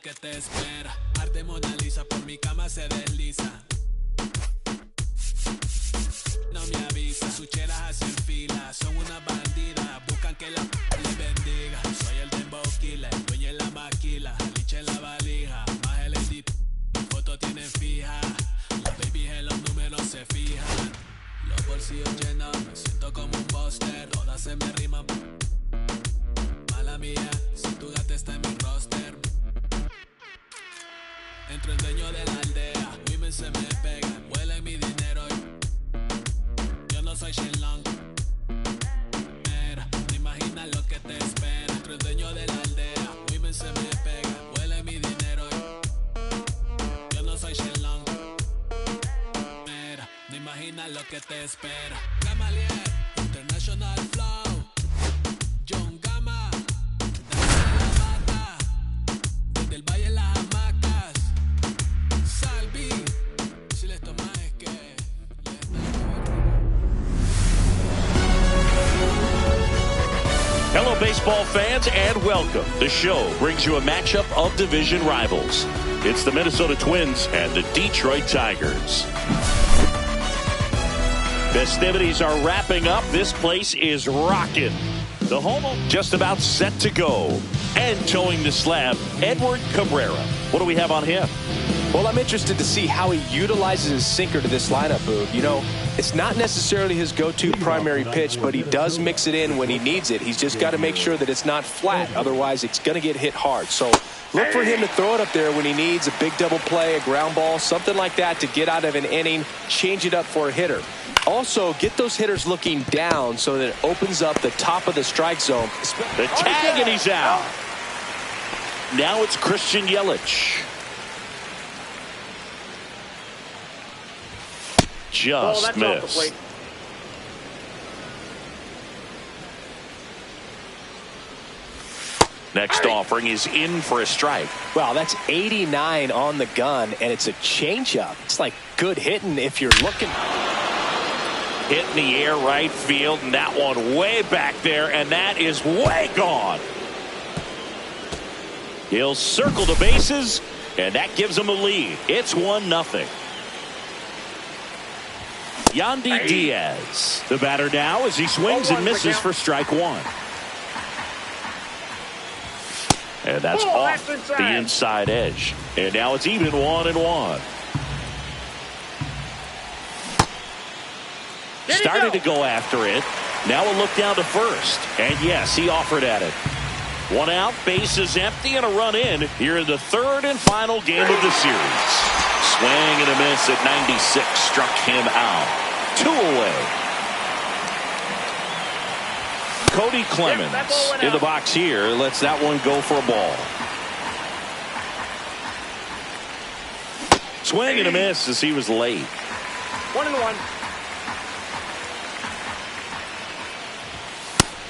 que te espera. Arte Mona Lisa por mi cama se desliza. No me avisa, sus cheras hacen fila. Son una bandida, buscan que la les bendiga. Soy el dembow killer, dueño en la maquila. Liche en la valija, más el edit. Mi foto tienen fija. Las babies en los números se fijan. Los bolsillos llenos, me siento como un buster. Todas se me riman. Mala mía, si tu gata está en mi roster. Entro el dueño de la aldea. Women se me pegan, huelen mi dinero. Yo no soy Shenlong. Mira, te imaginas lo que te espera. Entro el dueño de la aldea. Women se me pegan, huelen mi dinero. Yo no soy Shenlong. Mira, te imaginas lo que te espera. Gamaliel, International Flow. John Gama, desde la mata, desde el valle de las hamacas. Salvi, si les tomas es que Hello, baseball fans, and welcome. The show brings you a matchup of division rivals. It's the Minnesota Twins and the Detroit Tigers. Festivities are wrapping up. This place is rocking. The home just about set to go. And towing the slab, Edward Cabrera. What do we have on him? Well, I'm interested to see how he utilizes his sinker to this lineup, Boog. You know, it's not necessarily his go-to primary pitch, but he does mix it in when he needs it. He's just got to make sure that it's not flat. Otherwise, it's going to get hit hard. So look for him to throw it up there when he needs a big double play, a ground ball, something like that to get out of an inning, change it up for a hitter. Also, get those hitters looking down so that it opens up the top of the strike zone. The tag, and he's out. Now it's Christian Yelich. Just missed. Next offering is in for a strike. Wow, that's 89 on the gun, and it's a changeup. It's like good hitting if you're looking. Hit in the air right field, and that one way back there, and that is way gone. He'll circle the bases, and that gives him a lead. It's 1-0. Yandy Diaz, the batter now as he swings and misses for strike one. And that's off the inside edge. And now it's even 1-1. Started to go after it. Now a look down to first. And yes, he offered at it. One out, base is empty, and a run in here in the third and final game of the series. Swing and a miss at 96 struck him out. 2 away. Cody Clemens in the box here lets that one go for a ball. Swing and a miss as he was late. 1-1.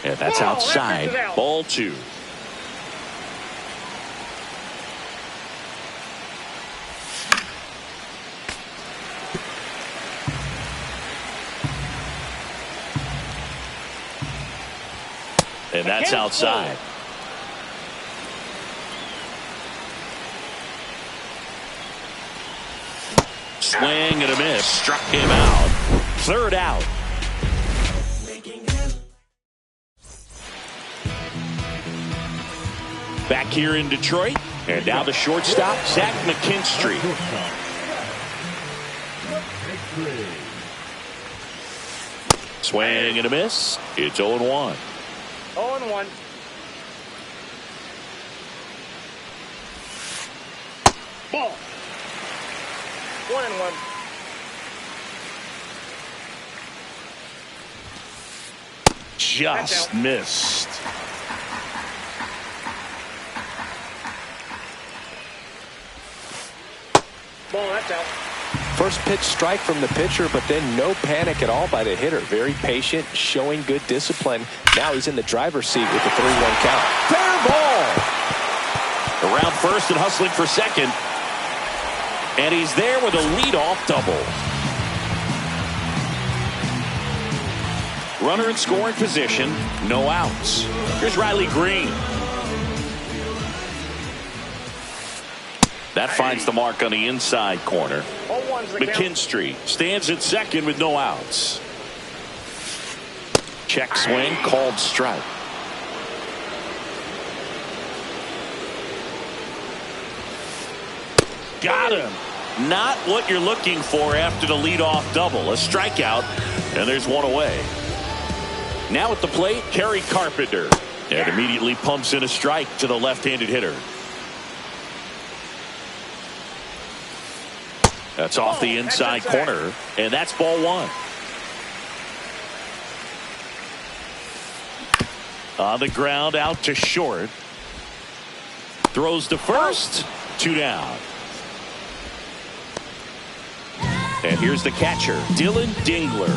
And that's outside. Ball 2. And that's outside. Swing and a miss. Struck him out. Third out. Back here in Detroit. And now the shortstop, Zach McKinstry. Swing and a miss. It's 0-1. 0-1. Ball. 1-1. Just missed. Ball, that's out. First pitch strike from the pitcher, but then no panic at all by the hitter. Very patient, showing good discipline. Now he's in the driver's seat with the 3-1 count. Fair ball. Around first and hustling for second. And he's there with a leadoff double. Runner in scoring position, no outs. Here's Riley Green. That finds the mark on the inside corner. 0-1's the count. McKinstry stands at second with no outs. Check swing, called strike. Got him. Not what you're looking for after the leadoff double. A strikeout, and there's one away. Now at the plate, Kerry Carpenter. And immediately pumps in a strike to the left-handed hitter. That's off the inside corner, and that's ball one. On the ground, out to short. Throws to first. 2 down. And here's the catcher, Dylan Dingler.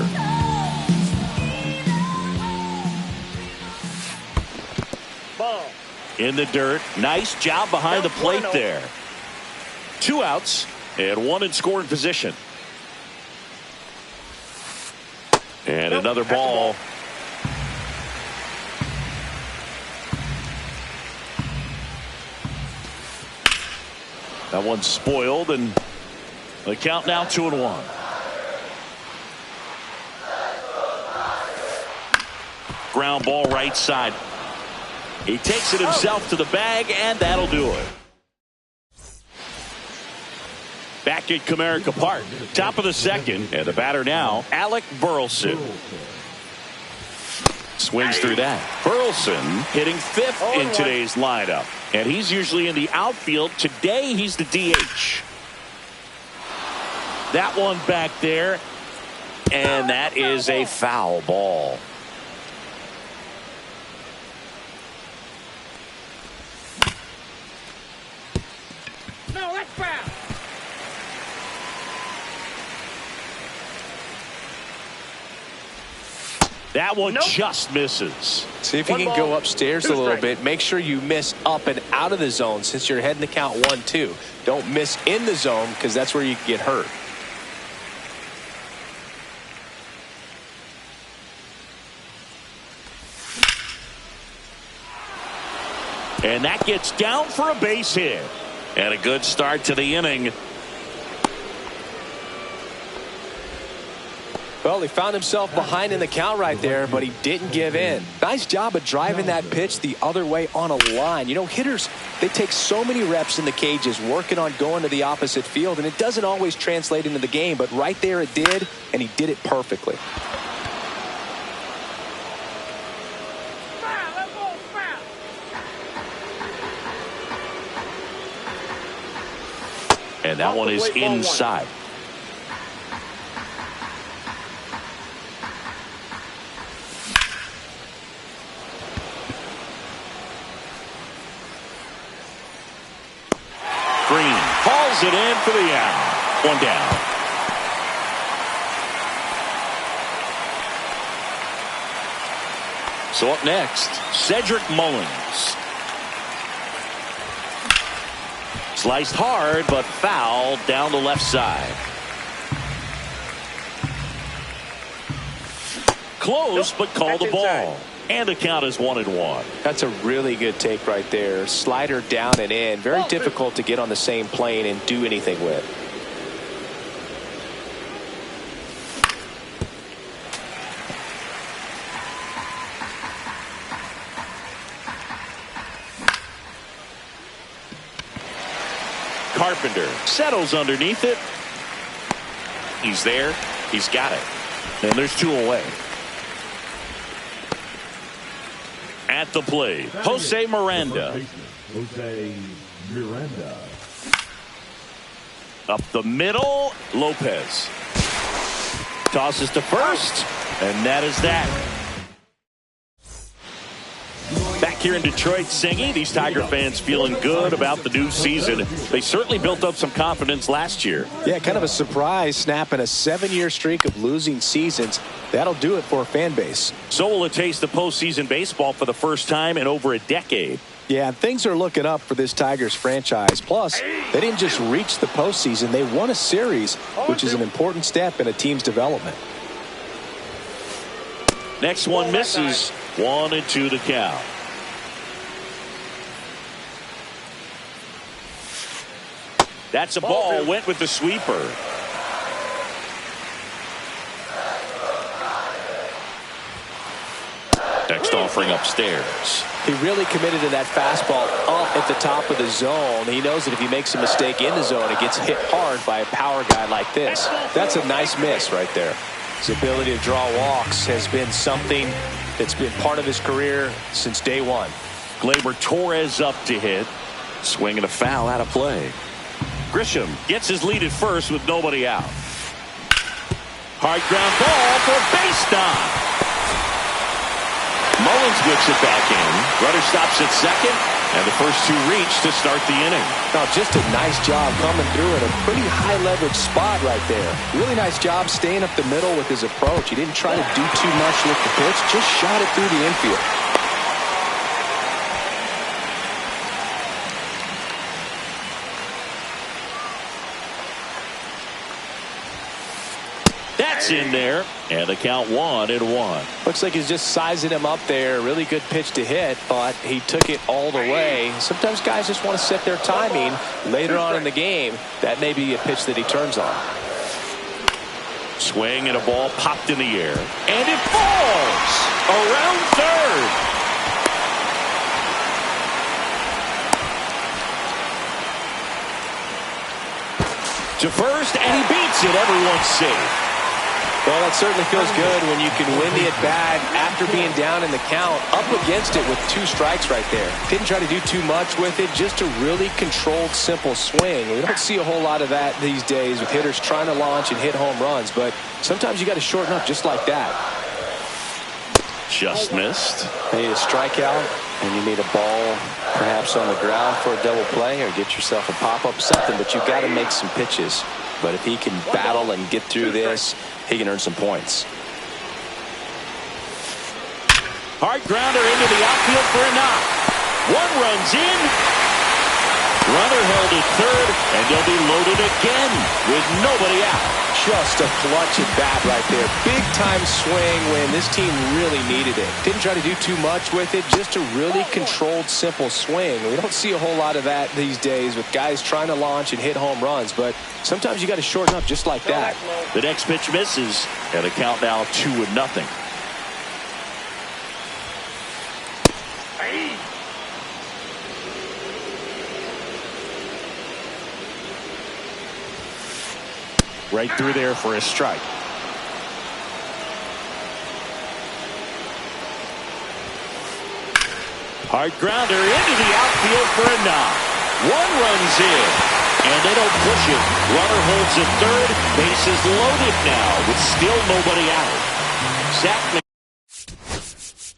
Ball. In the dirt. Nice job behind the plate there. 2 outs and 1 in scoring position. And another ball. That one's spoiled, and the count now 2-1. Ground ball right side. He takes it himself to the bag, and that'll do it. Back at Comerica Park, top of the second, and the batter now, Alec Burleson. Swings through that. Burleson hitting 5th in today's lineup, and he's usually in the outfield. Today, he's the DH. That one back there, and that is a foul ball. No, that's foul. That one just misses. See if you can go upstairs a little bit. Make sure you miss up and out of the zone since you're heading to count 1-2. Don't miss in the zone because that's where you can get hurt. And that gets down for a base hit. And a good start to the inning. Well, he found himself behind in the count right there, but he didn't give in. Nice job of driving that pitch the other way on a line. You know, hitters, they take so many reps in the cages working on going to the opposite field, and it doesn't always translate into the game, but right there it did, and he did it perfectly. And that one is inside. Green hauls it in for the out. 1 down. So up next, Cedric Mullins. Sliced hard, but foul down the left side. Close, but called the ball. And the count is 1-1. That's a really good take right there. Slider down and in. Very difficult to get on the same plane and do anything with. Carpenter settles underneath it. He's there. He's got it. And there's 2 away. At the plate, Jose Miranda. Jose Miranda. Up the middle, Lopez. Tosses to first, and that is that. Back here in Detroit, Singy, these Tiger fans feeling good about the new season. They certainly built up some confidence last year. Yeah, kind of a surprise, snapping a 7-year streak of losing seasons. That'll do it for a fan base. So will it taste the postseason baseball for the first time in over a decade. Yeah, things are looking up for this Tigers franchise. Plus, they didn't just reach the postseason. They won a series, which is an important step in a team's development. Next one misses. 1-2 to count. That's a ball. Went with the sweeper. Next offering upstairs. He really committed to that fastball up at the top of the zone. He knows that if he makes a mistake in the zone, it gets hit hard by a power guy like this. That's a nice miss right there. His ability to draw walks has been something that's been part of his career since day one. Gleyber Torres up to hit. Swing and a foul out of play. Grisham gets his lead at first with nobody out. Hard ground ball for a base stop. Mullins whips it back in. Runner stops at second, and the first two reach to start the inning. Now, just a nice job coming through in a pretty high leverage spot right there. Really nice job staying up the middle with his approach. He didn't try to do too much with the pitch, just shot it through the infield. That's in there, and the count 1-1. Looks like he's just sizing him up there. Really good pitch to hit, but he took it all the way. Sometimes guys just want to set their timing later on in the game. That may be a pitch that he turns on. Swing and a ball popped in the air, and it falls around third. To first, and he beats it. Everyone's safe. Well, that certainly feels good when you can win the at-bat after being down in the count, up against it with 2 strikes right there. Didn't try to do too much with it, just a really controlled, simple swing. We don't see a whole lot of that these days with hitters trying to launch and hit home runs, but sometimes you got to shorten up just like that. Just missed. You need a strikeout, and you need a ball perhaps on the ground for a double play, or get yourself a pop-up, something, but you've got to make some pitches. But if he can battle and get through this, he can earn some points. Hard grounder into the outfield for a knock. 1 runs in. Runner held at third, and they'll be loaded again with nobody out. Just a clutch at bat right there. Big time swing when this team really needed it. Didn't try to do too much with it. Just a really controlled, simple swing. We don't see a whole lot of that these days with guys trying to launch and hit home runs, but sometimes you got to shorten up just like that. The next pitch misses, and the count now 2-0. Right through there for a strike. Hard grounder into the outfield for a knock. 1 runs in, and they don't push it. Runner holds at third. Bases loaded now with still nobody out. Zach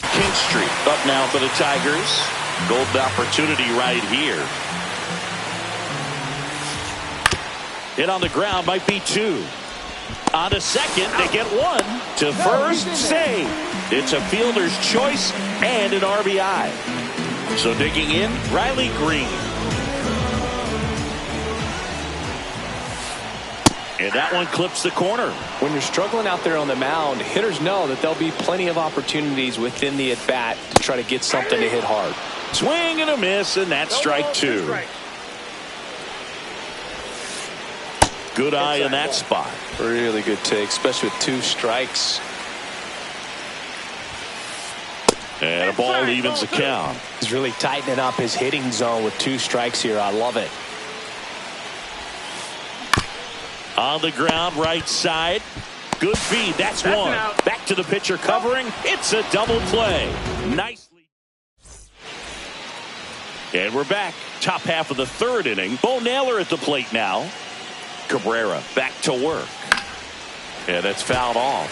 McKinstry up now for the Tigers. Golden opportunity right here. Hit on the ground, might be 2. On to second, they get 1. To first, save. It's a fielder's choice and an RBI. So digging in, Riley Green. And that one clips the corner. When you're struggling out there on the mound, hitters know that there'll be plenty of opportunities within the at-bat to try to get something to hit hard. Swing and a miss, and that's strike 2. Good eye in that spot. Really good take, especially with 2 strikes. And a ball evens the count. He's really tightening up his hitting zone with 2 strikes here. I love it. On the ground, right side. Good feed. That's 1. Back to the pitcher covering. It's a double play. Nicely. And we're back. Top half of the 3rd inning. Bo Naylor at the plate now. Cabrera back to work. And that's fouled off.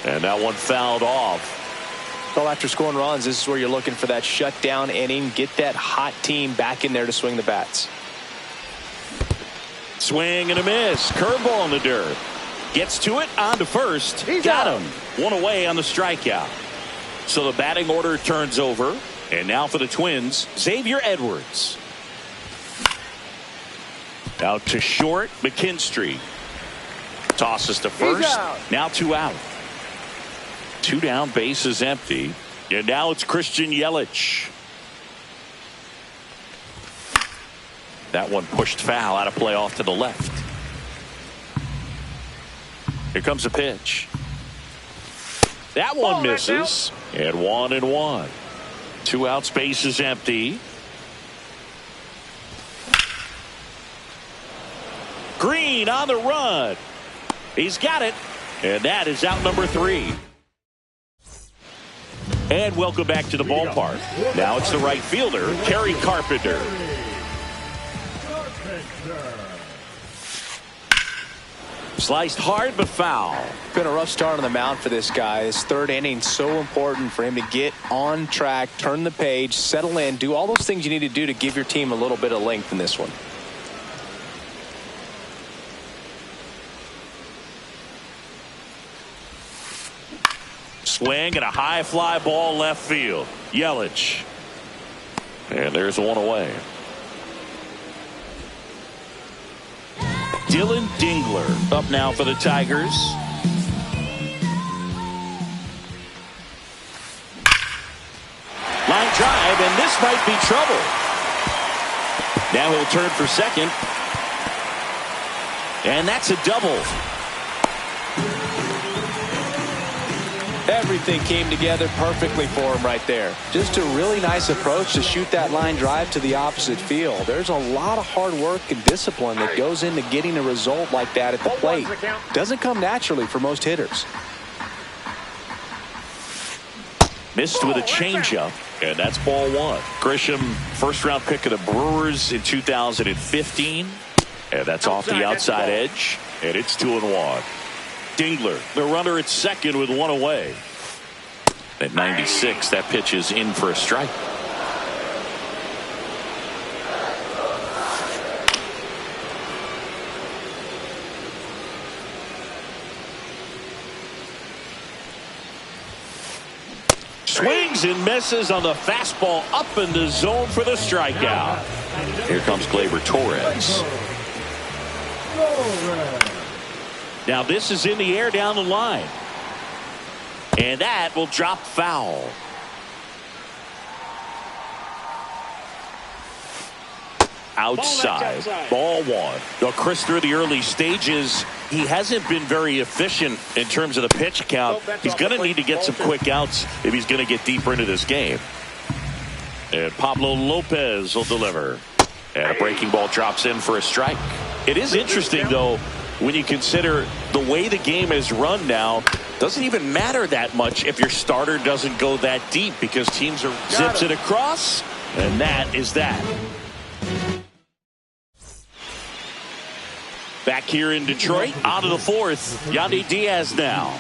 And that one fouled off. Well, after scoring runs, this is where you're looking for that shutdown inning. Get that hot team back in there to swing the bats. Swing and a miss. Curveball in the dirt. Gets to it. On to first. Got him. 1 away on the strikeout. So the batting order turns over. And now for the Twins, Xavier Edwards. Out to short, McKinstry. Tosses to first. Now 2 out. 2 down, bases empty. And now it's Christian Yelich. That one pushed foul, out of play off to the left. Here comes a pitch. That one misses. And 1-1. 2 outs, base is empty. Green on the run. He's got it. And that is out number 3. And welcome back to the ballpark. Now it's the right fielder, Kerry Carpenter. Sliced hard but foul. Been a rough start on the mound for this guy. His 3rd inning, so important for him to get on track, turn the page, settle in, do all those things you need to do to give your team a little bit of length in this one. Swing and a high fly ball left field. Yelich. And there's one away. Dylan Dingler up now for the Tigers. Line drive, and this might be trouble. Now he'll turn for second. And that's a double. Everything came together perfectly for him right there. Just a really nice approach to shoot that line drive to the opposite field. There's a lot of hard work and discipline that goes into getting a result like that at the plate. Doesn't come naturally for most hitters. Missed with a changeup, and that's ball 1. Grisham, first-round pick of the Brewers in 2015. And that's off the outside edge, and it's 2-1. Dingler, the runner at second with 1 away. At 96, that pitch is in for a strike. Swings and misses on the fastball up in the zone for the strikeout. Here comes Gleyber Torres. Now this is in the air down the line. And that will drop foul. Outside. Ball 1. Now Chris, through the early stages, he hasn't been very efficient in terms of the pitch count. He's going to need to get some quick outs if he's going to get deeper into this game. And Pablo Lopez will deliver. And a breaking ball drops in for a strike. It is interesting, though, when you consider the way the game is run now, doesn't even matter that much if your starter doesn't go that deep because teams are zips it across, and that is that. Back here in Detroit, out of the 4th, Yandy Diaz now.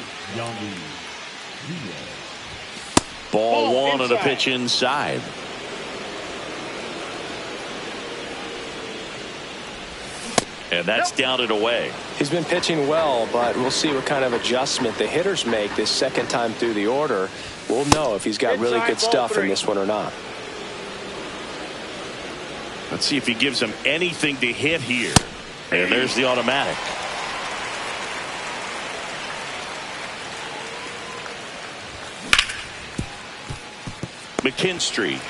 Ball 1 on a pitch inside. And that's down and away. He's been pitching well, but we'll see what kind of adjustment the hitters make this second time through the order. We'll know if he's got really good stuff in this one or not. Let's see if he gives them anything to hit here. And there's the automatic. McKinstry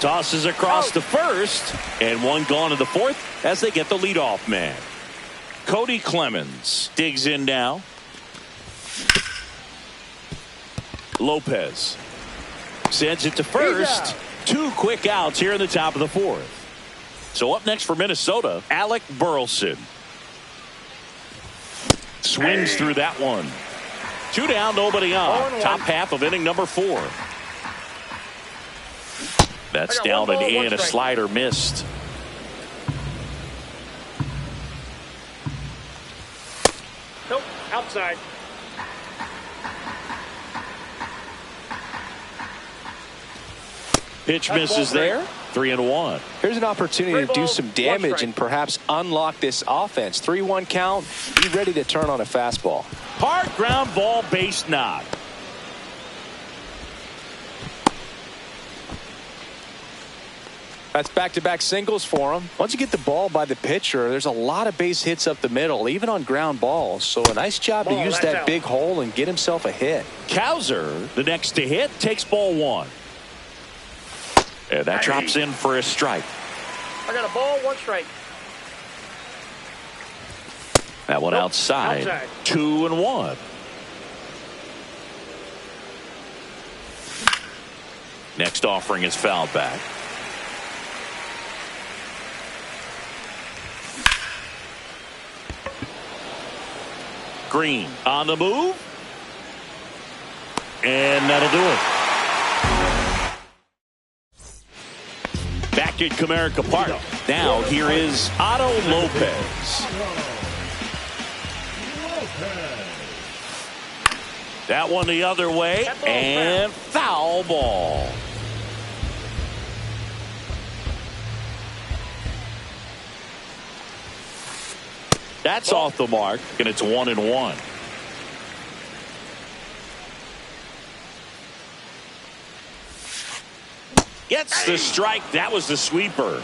tosses across to first, and one gone to the 4th as they get the leadoff man. Cody Clemens digs in now. Lopez sends it to first. 2 quick outs here in the top of the 4th. So up next for Minnesota, Alec Burleson. Swings through that one. 2 down, nobody on. Top half of inning number 4. That's down and in. A slider missed. Nope, outside. Pitch misses there. 3-1. Here's an opportunity to do some damage and perhaps unlock this offense. 3-1 count. Be ready to turn on a fastball. Hard ground ball, base knock. That's back-to-back singles for him. Once you get the ball by the pitcher, there's a lot of base hits up the middle, even on ground balls. So a nice job to use that big hole and get himself a hit. Kowser, the next to hit, takes ball one. And that drops in for a strike. I got a ball, 1 strike. That one outside. 2-1. Next offering is fouled back. Green on the move. And that'll do it. Back at Comerica Park. Now here is Otto Lopez. That one the other way. And foul ball. That's off the mark, and it's 1-1. Gets the strike. That was the sweeper.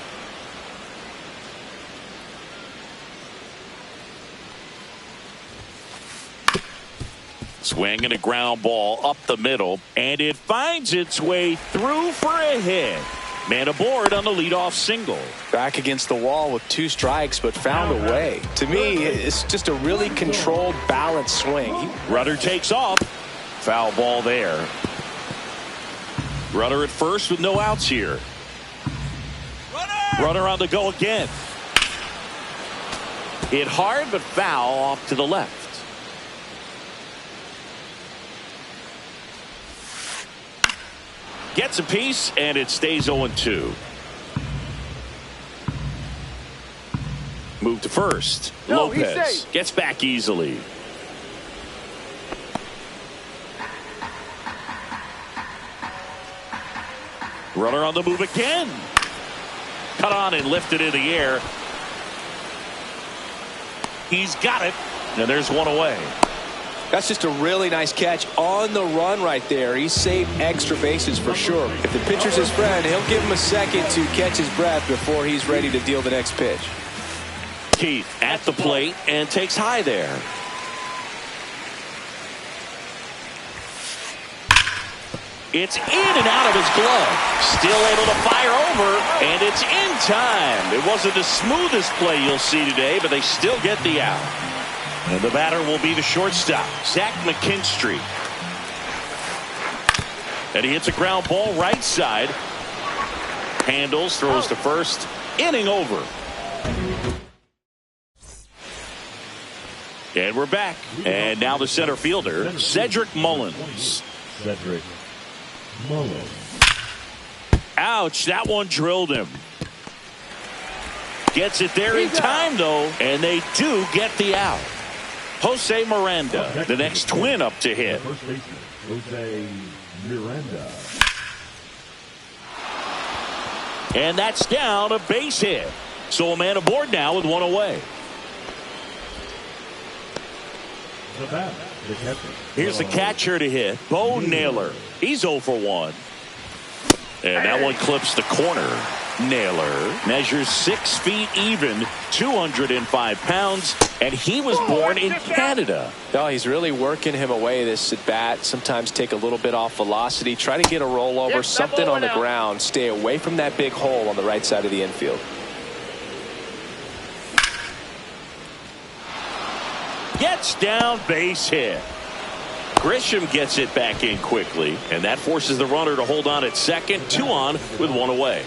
Swing and a ground ball up the middle, and it finds its way through for a hit. Man aboard on the leadoff single. Back against the wall with 2 strikes, but found a way. To me, it's just a really controlled, balanced swing. Rudder takes off. Foul ball there. Rudder at first with no outs here. Runner on the go again. Hit hard, but foul off to the left. Gets a piece, and it stays 0-2. Move to first. Lopez gets back easily. Runner on the move again. Cut on and lifted in the air. He's got it, and there's one away. That's just a really nice catch on the run right there. He saved extra bases for sure. If the pitcher's his friend, he'll give him a second to catch his breath before he's ready to deal the next pitch. Keith at the plate and takes high there. It's in and out of his glove. Still able to fire over, and it's in time. It wasn't the smoothest play you'll see today, but they still get the out. And the batter will be the shortstop, Zach McKinstry. And he hits a ground ball right side. Handles, throws to first. Inning over. And we're back. And now the center fielder, Cedric Mullins. Cedric Mullins. Ouch, that one drilled him. Gets it there in time, though, and they do get the out. Jose Miranda, the next twin up to hit. First baseman, Jose Miranda. And that's down, a base hit. So a man aboard now with one away. The batter, the catcher. Here's the catcher to hit, Bo Naylor. He's 0 for 1. And that one clips the corner. Naylor measures 6 feet even, 205 pounds, and he was born in Canada. Oh, he's really working him away this at bat. Sometimes take a little bit off velocity, try to get a rollover, something on the ground. Stay away from that big hole on the right side of the infield. Gets down, base hit. Grisham gets it back in quickly, and that forces the runner to hold on at second. 2 on with 1 away.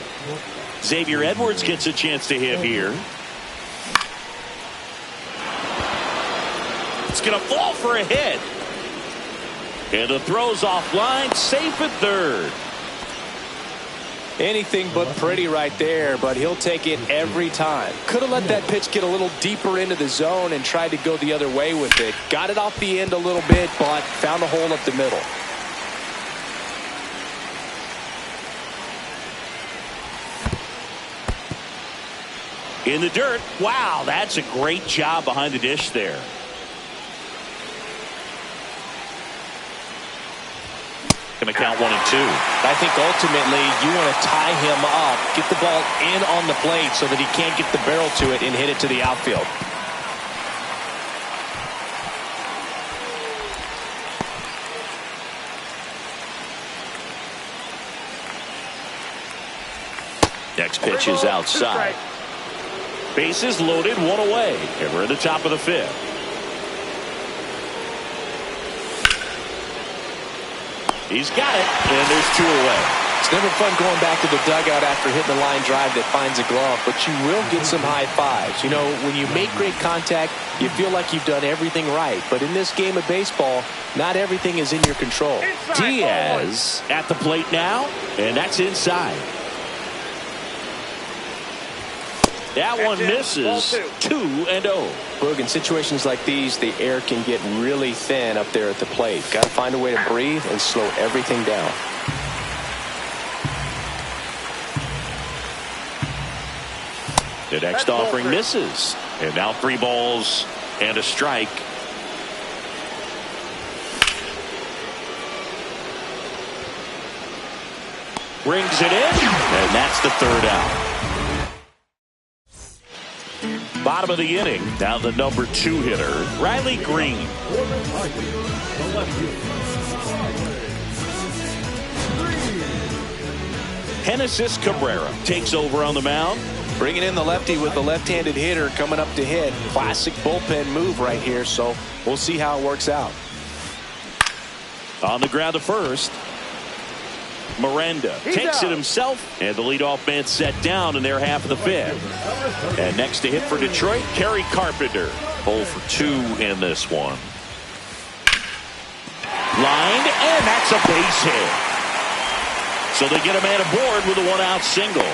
Xavier Edwards gets a chance to hit here. It's going to fall for a hit. And the throw's offline, safe at third. Anything but pretty right there, but he'll take it every time. Could have let that pitch get a little deeper into the zone and tried to go the other way with it. Got it off the end a little bit, but found a hole up the middle. In the dirt. Wow, that's a great job behind the dish there. making the count 1-2. I think ultimately you want to tie him up, get the ball in on the plate so that he can't get the barrel to it and hit it to the outfield. Next pitch is outside. Bases loaded, one away, and we're at the top of the fifth. He's got it, and there's 2 away. It's never fun going back to the dugout after hitting a line drive that finds a glove, but you will get some high fives. You know, when you make great contact, you feel like you've done everything right. But in this game of baseball, not everything is in your control. Diaz at the plate now, and that's inside. That one misses. 2-0. Boog, in situations like these, the air can get really thin up there at the plate. Got to find a way to breathe and slow everything down. The next offering misses. And now 3 balls and a strike. Brings it in, and that's the 3rd out. Bottom of the inning, now the number 2 hitter, Riley Green. Genesis Cabrera takes over on the mound. Bringing in the lefty with the left-handed hitter coming up to hit. Classic bullpen move right here, so we'll see how it works out. On the ground to first. Miranda takes it himself, and the leadoff man set down in their half of the 5th. And next to hit for Detroit, Kerry Carpenter. 0 for 2 in this one. Lined, and that's a base hit. So they get a man aboard with a 1-out single.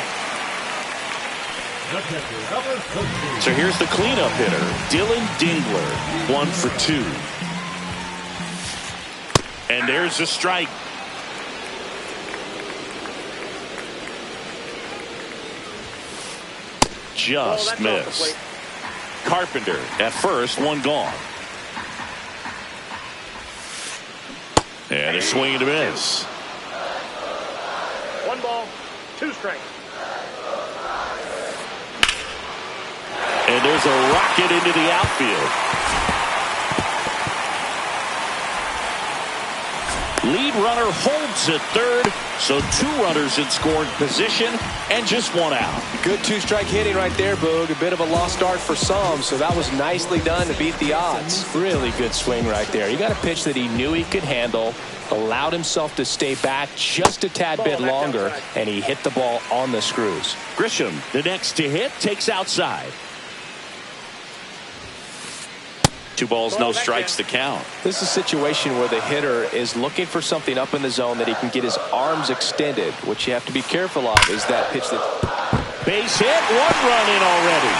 So here's the cleanup hitter, Dylan Dingler. 1 for 2. And there's a strike. Just missed. Carpenter at first, 1 gone. And a swing and a miss. 1 ball, 2 strikes. And there's a rocket into the outfield. Lead runner holds at 3rd, so 2 runners in scoring position and just 1 out. Good 2-strike hitting right there, Boog. A bit of a lost start for some, so that was nicely done to beat the odds. Really good swing right there. He got a pitch that he knew he could handle, allowed himself to stay back just a tad bit longer, and he hit the ball on the screws. Grisham, the next to hit, takes outside. 2 balls, no strikes to count. This is a situation where the hitter is looking for something up in the zone that he can get his arms extended. What you have to be careful of is that pitch that... Base hit, 1 run in already.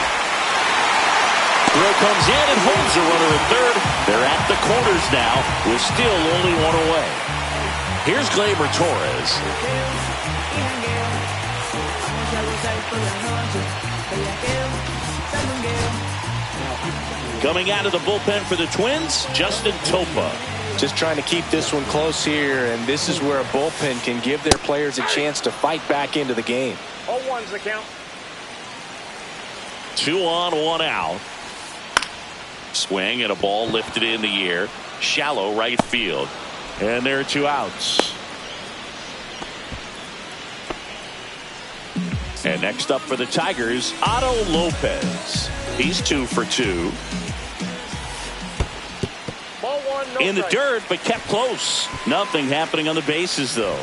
Throw comes in and holds the runner at 3rd. They're at the corners now with still only 1 away. Here's Gleyber Torres. Coming out of the bullpen for the Twins, Justin Topa. Just trying to keep this one close here, and this is where a bullpen can give their players a chance to fight back into the game. 0-1's the count. 2 on, 1 out. Swing and a ball lifted in the air. Shallow right field. And there are 2 outs. And next up for the Tigers, Otto Lopez. He's 2 for 2. Ball 1, no In the strike. dirt, but kept close. Nothing happening on the bases, though.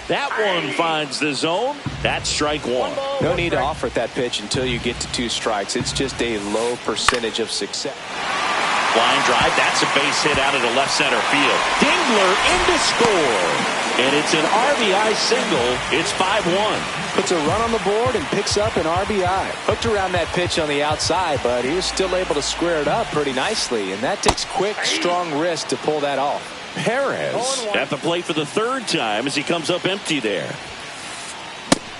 That one finds the zone. That's strike 1. No need to offer that pitch until you get to 2 strikes. It's just a low percentage of success. Line drive. That's a base hit out of the left center field. Dingler in to score. And it's an RBI single. It's 5-1. Puts a run on the board and picks up an RBI. Hooked around that pitch on the outside, but he was still able to square it up pretty nicely. And that takes quick, strong wrist to pull that off. Perez at the plate for the 3rd time as he comes up empty there.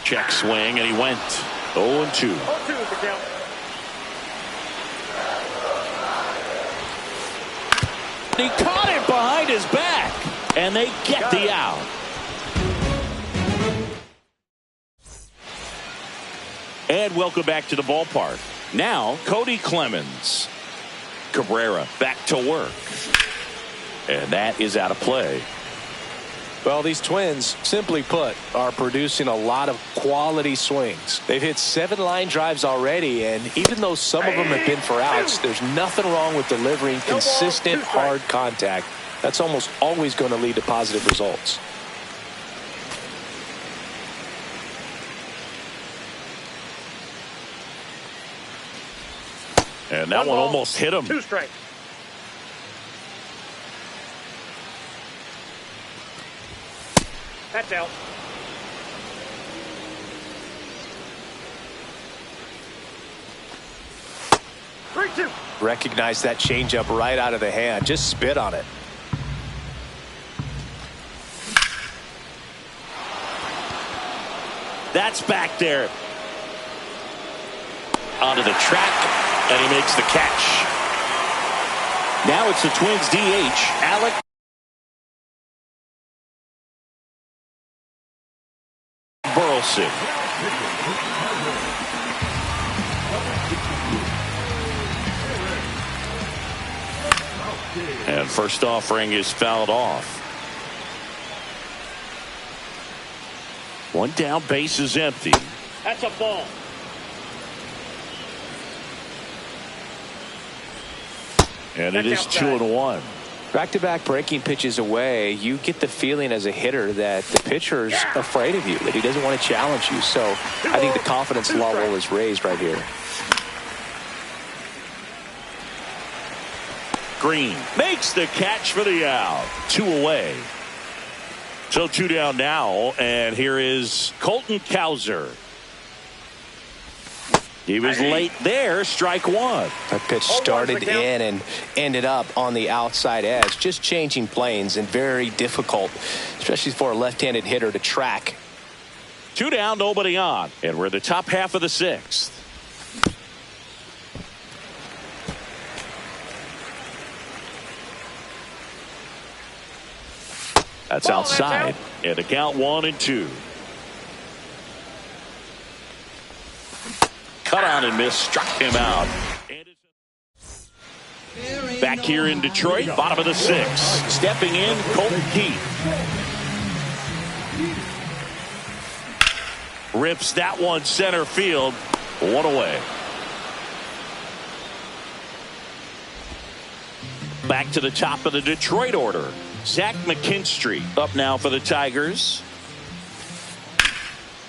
Check swing, and he went 0-2. 0-2 is the count. He caught it behind his back, and they get the out. And welcome back to the ballpark. Now, Cody Clemens. Cabrera back to work. And that is out of play. Well, these Twins, simply put, are producing a lot of quality swings. They've hit 7 line drives already, and even though some of them have been for outs, there's nothing wrong with delivering consistent, hard contact. That's almost always going to lead to positive results. And that one almost hit him. 2 strikes. That's out. 3-2. Recognize that changeup right out of the hand. Just spit on it. That's back there. Onto the track, and he makes the catch. Now it's the Twins DH, Alec Burleson. And first offering is fouled off. One down, base is empty. That's a ball. And it is 2-1. Back-to-back breaking pitches away, you get the feeling as a hitter that the pitcher's afraid of you, that he doesn't want to challenge you. So I think the confidence level is raised right here. Green makes the catch for the out. 2 away. So 2 down now, and here is Colton Cowser. He was late there, strike 1. That pitch started in and ended up on the outside edge, just changing planes, and very difficult, especially for a left-handed hitter to track. 2 down, nobody on, and we're in the top half of the 6th. That's outside, and a count 1-2. Cut on and miss, struck him out. Back here in Detroit, bottom of the 6th. Stepping in, Colton Keith. Rips that one center field. 1 away. Back to the top of the Detroit order. Zach McKinstry up now for the Tigers.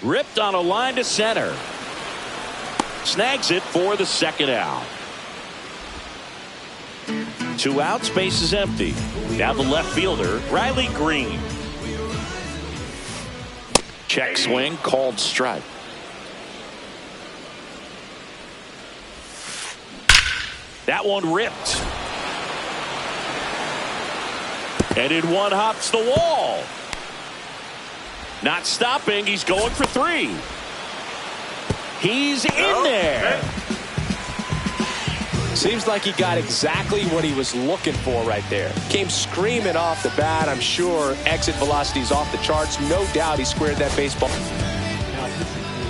Ripped on a line to center. Snags it for the 2nd out. 2 outs, base is empty. Now the left fielder, Riley Green. Check swing, called strike. That one ripped. And in one hops the wall. Not stopping, he's going for 3. He's in there. Seems like he got exactly what he was looking for right there. Came screaming off the bat. I'm sure exit velocity's off the charts. No doubt he squared that baseball.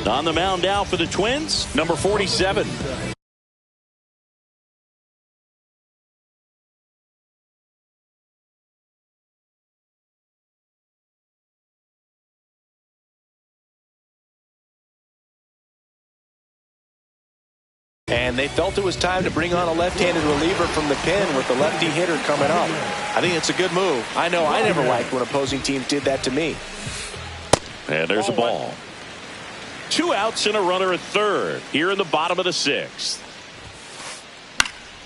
On the mound now for the Twins, number 47. And they felt it was time to bring on a left-handed reliever from the pen with the lefty hitter coming up. I think it's a good move. I know I never liked when opposing teams did that to me. And there's a ball. 2 outs and a runner at third here in the bottom of the 6th.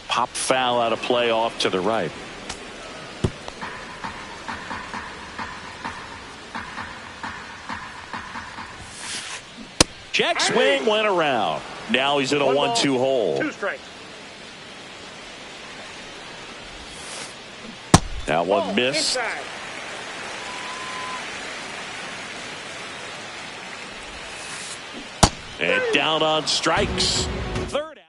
Pop foul out of play off to the right. Check swing went around. Now he's in a 1-2 hole. 2 strikes. That one missed. Inside. And down on strikes. 3rd out.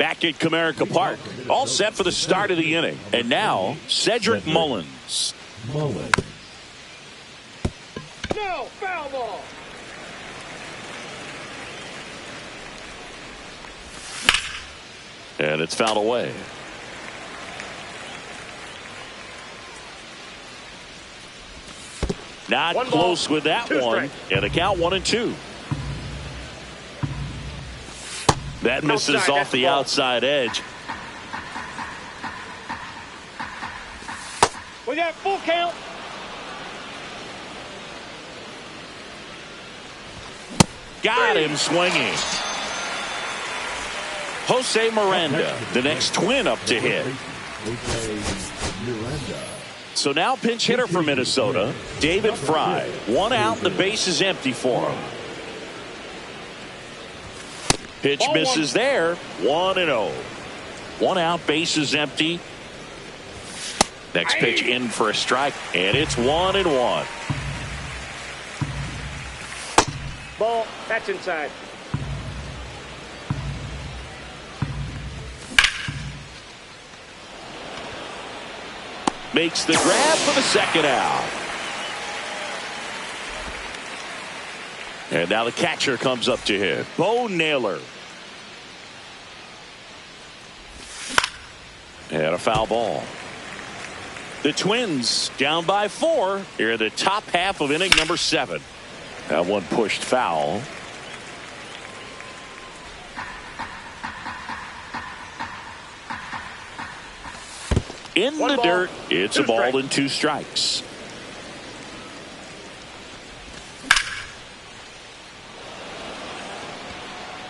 Back at Comerica Park, all set for the start of the inning. And now, Cedric Mullins. Mullins. No, foul ball. And it's fouled away. Not One close ball, with that two one. strikes. And a count 1-2. That misses Outside, off that's the ball. outside edge. We got full count. Got him swinging. Jose Miranda, the next twin up to hit. Jose Miranda. So now pinch hitter for Minnesota, David Fry. One out, the base is empty for him. Pitch Ball misses there, 1-0. One out, base is empty. Next pitch in for a strike, and it's 1-1. Ball, that's inside. Makes the grab for the second out. And now the catcher comes up to hit. Bo Naylor. And a foul ball. The Twins down by 4 here in the top half of inning number 7. That one pushed foul. In One the ball, dirt, it's two a ball strikes. and 2 strikes.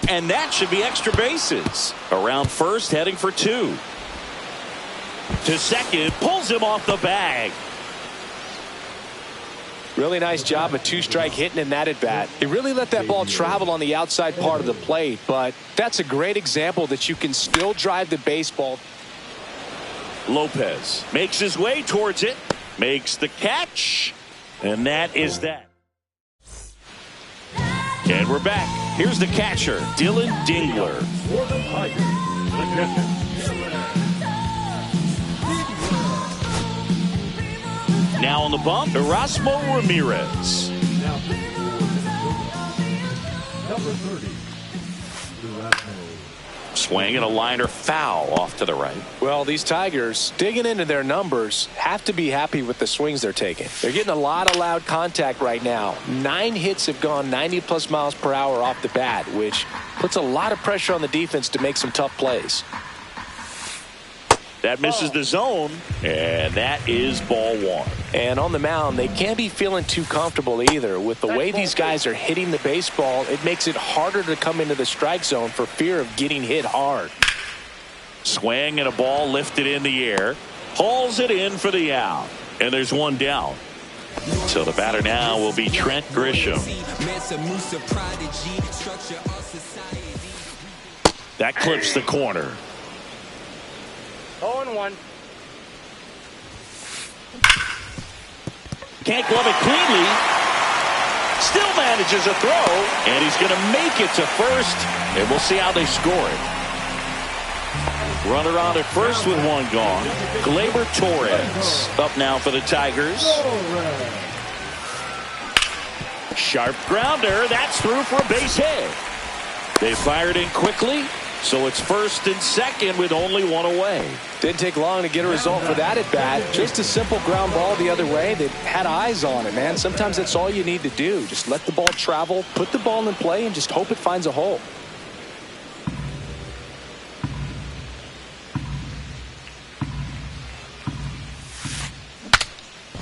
And that should be extra bases. Around first, heading for 2. To second, pulls him off the bag. Really nice job of 2-strike hitting in that at bat. He really let that ball travel on the outside part of the plate, but that's a great example that you can still drive the baseball. Lopez makes his way towards it, makes the catch, and that is that. And we're back. Here's the catcher, Dylan Dingler. For the Tigers, the catcher. Now on the bump, Erasmo Ramirez. Now pitching for Minnesota, number 30, Erasmo. Swing and a liner foul off to the right. Well, these Tigers, digging into their numbers, have to be happy with the swings they're taking. They're getting a lot of loud contact right now. 9 hits have gone 90-plus miles per hour off the bat, which puts a lot of pressure on the defense to make some tough plays. That misses the zone, and that is ball 1. And on the mound, they can't be feeling too comfortable either. With the way these guys are hitting the baseball, it makes it harder to come into the strike zone for fear of getting hit hard. Swing and a ball lifted in the air. Hauls it in for the out. And there's one down. So the batter now will be Trent Grisham. That clips the corner. 0-1. Can't glove it cleanly. Still manages a throw. And he's going to make it to first. And we'll see how they score it. Runner on at first with one gone. Gleyber Torres up now for the Tigers. Sharp grounder. That's through for a base hit. They fired in quickly. So it's first and second with only one away. Didn't take long to get a result for that at bat. Just a simple ground ball the other way. They had eyes on it, man. Sometimes that's all you need to do. Just let the ball travel, put the ball in play, and just hope it finds a hole.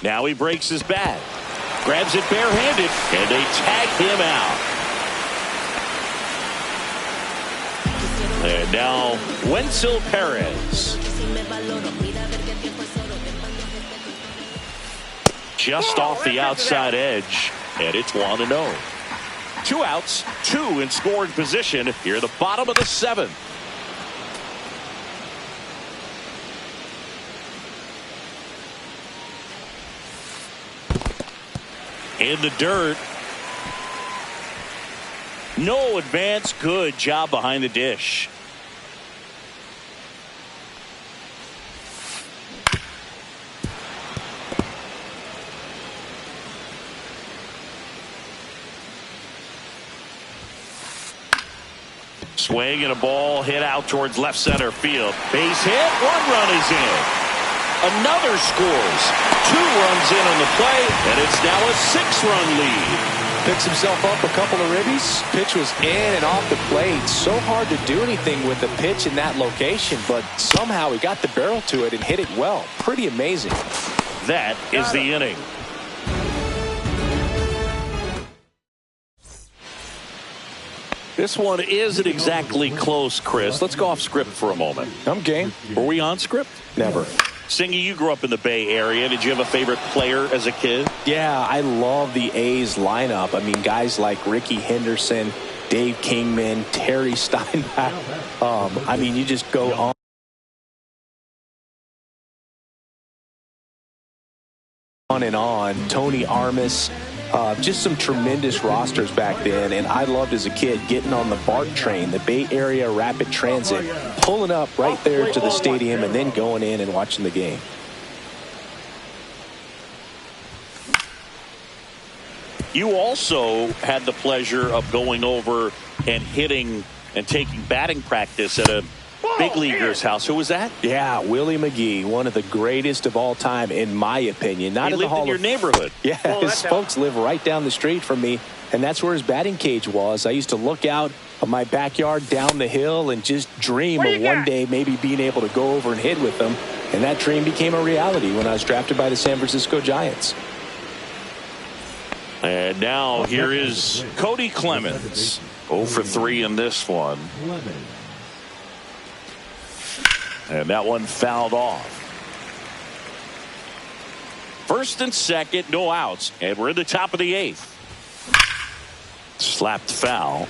Now he breaks his bat. Grabs it barehanded, and they tag him out. And now Wenzel Perez. Just off the outside edge, and it's 1-0. 2 outs, 2 in scoring position here at the bottom of the 7th. In the dirt. No advance. Good job behind the dish. Swing and a ball hit out towards left center field. Base hit. 1 run is in. Another scores. 2 runs in on the play, and it's now a 6-run lead. Picks himself up a couple of ribbies. Pitch was in and off the plate. So hard to do anything with the pitch in that location, but somehow he got the barrel to it and hit it well. Pretty amazing. That is the inning. This one isn't exactly close, Chris. Let's go off script for a moment. I'm game. Were we on script? Never. Singy, you grew up in the Bay Area. Did you have a favorite player as a kid? Yeah, I love the A's lineup. I mean, guys like Ricky Henderson, Dave Kingman, Terry Steinbach. I mean, you just go on and on. Tony Armas. Just some tremendous rosters back then, and I loved as a kid getting on the BART train, the Bay Area Rapid Transit, pulling up right there to the stadium and then going in and watching the game. You also had the pleasure of going over and hitting and taking batting practice at a big leaguer's house. Who was that? Yeah, Willie McGee, one of the greatest of all time, in my opinion. Not he in the lived Hall in your of neighborhood. Yeah, his folks live right down the street from me, and that's where his batting cage was. I used to look out of my backyard down the hill and just dream of one day maybe being able to go over and hit with them, and that dream became a reality when I was drafted by the San Francisco Giants. And now here is Cody Clemens. 0 for 3 in this one. And that one fouled off. First and second, no outs. And we're in the top of the 8th. Slapped foul.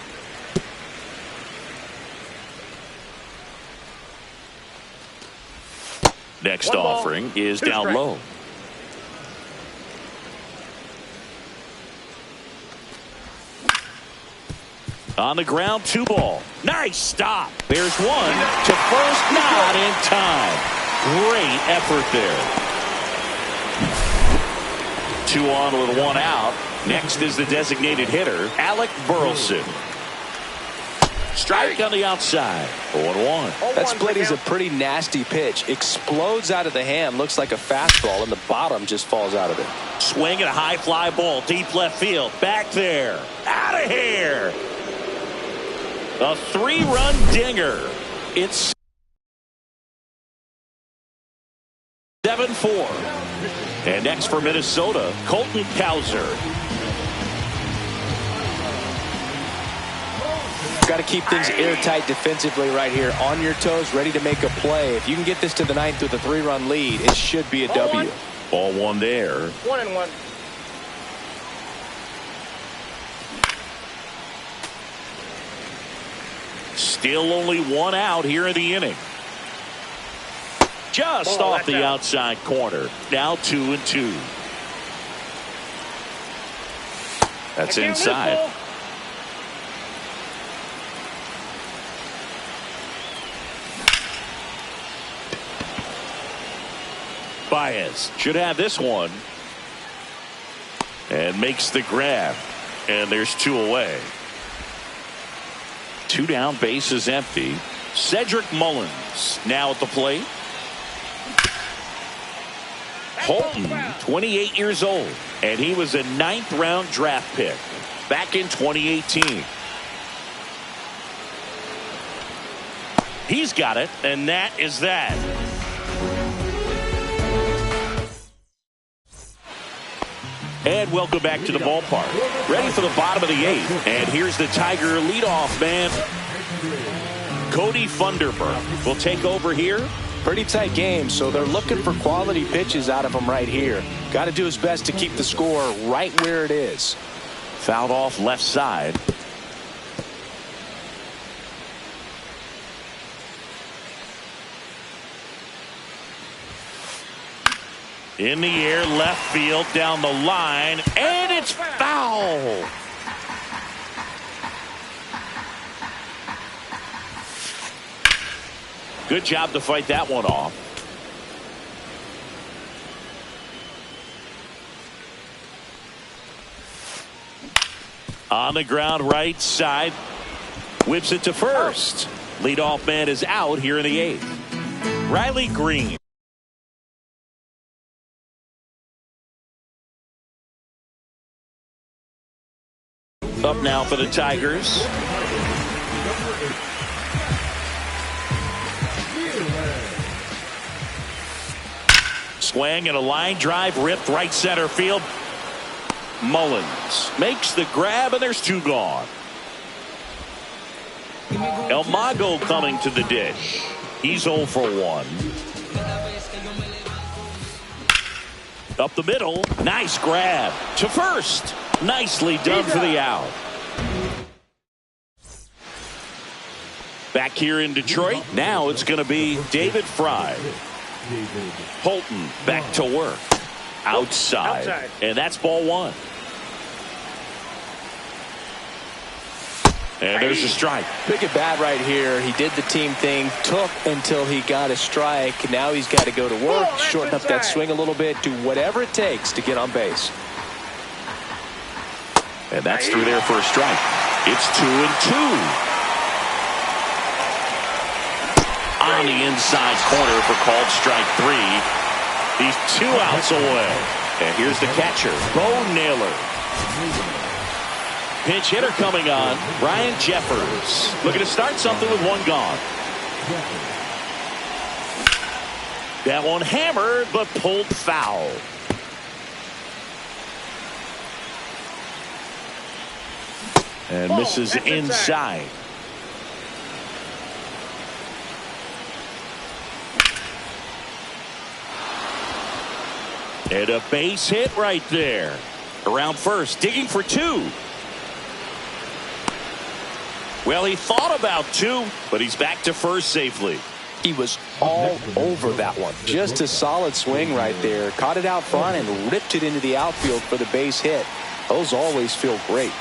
Next offering is down low. On the ground, 2 ball. Nice stop. There's 1 to first, not in time. Great effort there. 2 on with 1 out. Next is the designated hitter, Alec Burleson. Strike on the outside. 0-1. That split is a pretty nasty pitch. Explodes out of the hand. Looks like a fastball, and the bottom just falls out of it. Swing and a high fly ball. Deep left field. Back there. Out of here. A 3-run dinger. It's 7-4. And next for Minnesota, Colton Cowser. Got to keep things airtight defensively right here. On your toes, ready to make a play. If you can get this to the 9th with a 3-run lead, it should be a W. Ball 1 there. 1-1. Still only 1 out here in the inning. Just off the outside corner. Now 2-2. That's inside. Baez should have this one. And makes the grab. And there's 2 away. 2 down, base is empty. Cedric Mullins now at the plate. Holton, 28 years old, and he was a 9th-round draft pick back in 2018. He's got it, and that is that. And welcome back to the ballpark. Ready for the bottom of the 8th. And here's the Tiger leadoff man. Cody Funderburk will take over here. Pretty tight game, so they're looking for quality pitches out of him right here. Got to do his best to keep the score right where it is. Fouled off left side. In the air, left field, down the line, and it's foul. Good job to fight that one off. On the ground, right side. Whips it to first. Leadoff man is out here in the 8th. Riley Green. Up now for the Tigers. Swing and a line drive ripped right center field. Mullins makes the grab, and there's 2 gone. El Mago coming to the dish. He's 0 for 1. Up the middle. Nice grab to first. Nicely done for the out. Back here in Detroit. Now it's going to be David Fry. Holton back to work. Outside. And that's ball 1. And there's a strike. Big at bat right here. He did the team thing, took until he got a strike. Now he's got to go to work, shorten up that swing a little bit, do whatever it takes to get on base. And that's through there for a strike. It's 2-2. On the inside corner for called strike 3. He's 2 outs away. And here's the catcher, Bo Naylor. Pinch hitter coming on, Ryan Jeffers. Looking to start something with 1 gone. That one hammered, but pulled foul. And misses inside. And a base hit right there. Around first, digging for 2. Well, he thought about 2, but he's back to first safely. He was all over that one. Just a solid swing right there. Caught it out front and ripped it into the outfield for the base hit. Those always feel great.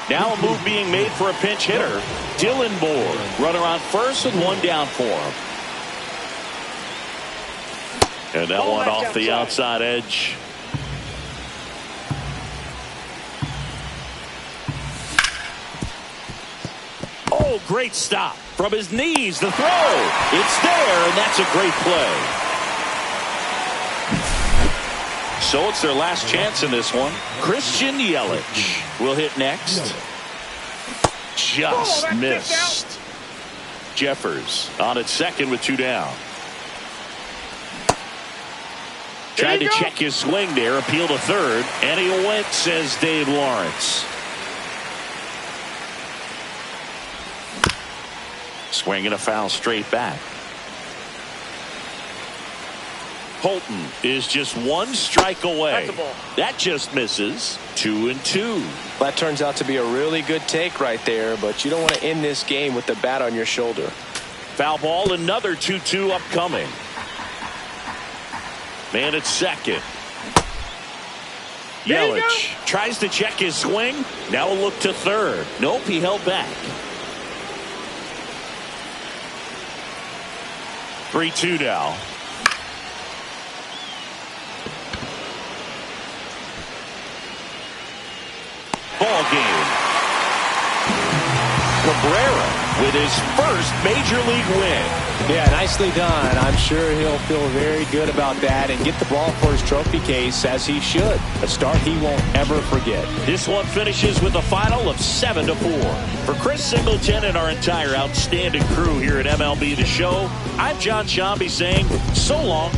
Now a move being made for a pinch hitter. Dylan Moore. Runner on first and 1 down for him. And that one off the outside edge. Oh, great stop. From his knees, the throw. It's there, and that's a great play. So it's their last chance in this one. Christian Yelich will hit next. Just missed. Jeffers on at second with 2 down. Tried to check his swing there, appeal to third, and he went, says Dave Lawrence. Swinging a foul straight back. Holton is just 1 strike away. That just misses. 2-2. That turns out to be a really good take right there, but you don't want to end this game with the bat on your shoulder. Foul ball, another 2-2 upcoming. Man at second. Yelich tries to check his swing. Now a look to third. Nope, he held back. 3-2 now. Ball game. Cabrera with his first major league win. Yeah, nicely done. I'm sure he'll feel very good about that and get the ball for his trophy case, as he should. A start he won't ever forget. This one finishes with a final of 7-4. For Chris Singleton and our entire outstanding crew here at MLB The Show, I'm John Shambi saying so long.